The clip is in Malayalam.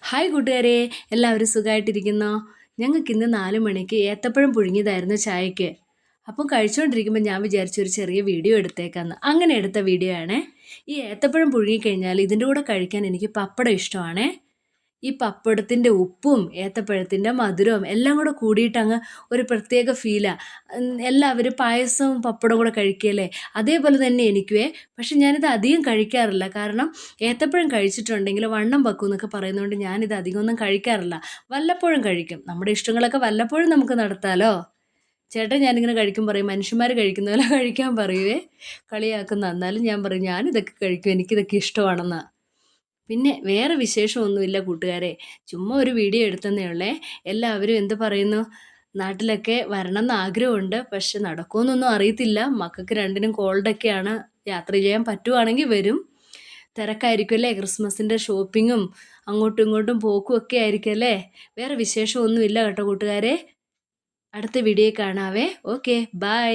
ഹായ് കൂട്ടുകാരെ, എല്ലാവരും സുഖമായിട്ടിരിക്കുന്നോ? ഞങ്ങൾക്കിന്ന് 4 മണിക്ക് ഏത്തപ്പഴം പുഴുങ്ങിയതായിരുന്നു ചായക്ക്. അപ്പം കഴിച്ചുകൊണ്ടിരിക്കുമ്പോൾ ഞാൻ വിചാരിച്ചു ഒരു ചെറിയ വീഡിയോ എടുത്തേക്കാന്ന്. അങ്ങനെ എടുത്ത വീഡിയോ ആണേ. ഈ ഏത്തപ്പഴം പുഴുങ്ങിക്കഴിഞ്ഞാൽ ഇതിൻ്റെ കൂടെ കഴിക്കാൻ എനിക്ക് പപ്പടം ഇഷ്ടമാണേ. ഈ പപ്പടത്തിൻ്റെ ഉപ്പും ഏത്തപ്പഴത്തിൻ്റെ മധുരവും എല്ലാം കൂടെ കൂടിയിട്ട് അങ്ങ് ഒരു പ്രത്യേക ഫീലാ. എല്ലാവരും പായസവും പപ്പടവും കൂടെ കഴിക്കുകയല്ലേ, അതേപോലെ തന്നെ എനിക്കുവേ. പക്ഷെ ഞാനിത് അധികം കഴിക്കാറില്ല. കാരണം ഏത്തപ്പഴം കഴിച്ചിട്ടുണ്ടെങ്കിൽ വണ്ണം വെക്കും എന്നൊക്കെ പറയുന്നതുകൊണ്ട് ഞാനിത് അധികമൊന്നും കഴിക്കാറില്ല. വല്ലപ്പോഴും കഴിക്കും. നമ്മുടെ ഇഷ്ടങ്ങളൊക്കെ വല്ലപ്പോഴും നമുക്ക് നടത്താമല്ലോ. ചേട്ടൻ ഞാനിങ്ങനെ കഴിക്കും പറയും, മനുഷ്യന്മാർ കഴിക്കുന്ന പോലെ കഴിക്കാൻ പറയുവേ. കളിയാക്കുന്ന. എന്നാലും ഞാൻ പറയും ഞാനിതൊക്കെ കഴിക്കും, എനിക്കിതൊക്കെ ഇഷ്ടമാണെന്നാ. പിന്നെ വേറെ വിശേഷമൊന്നുമില്ല കൂട്ടുകാരെ. ചുമ്മാ ഒരു വീഡിയോ എടുത്തെന്നേ ഉള്ളേ. എല്ലാവരും എന്ത് പറയുന്നു? നാട്ടിലൊക്കെ വരണമെന്ന് ആഗ്രഹമുണ്ട്. പക്ഷെ നടക്കുമോന്നൊന്നും അറിയത്തില്ല. മക്കൾക്ക് രണ്ടിനും കോൾഡൊക്കെയാണ്. യാത്ര ചെയ്യാൻ പറ്റുവാണെങ്കിൽ വരും. തിരക്കായിരിക്കും അല്ലേ? ക്രിസ്മസിൻ്റെ ഷോപ്പിങ്ങും അങ്ങോട്ടും ഇങ്ങോട്ടും പോക്കും ഒക്കെ ആയിരിക്കും അല്ലേ? വേറെ വിശേഷമൊന്നുമില്ല കേട്ടോ കൂട്ടുകാരെ. അടുത്ത വീഡിയോയിൽ കാണാവേ. Okay, by.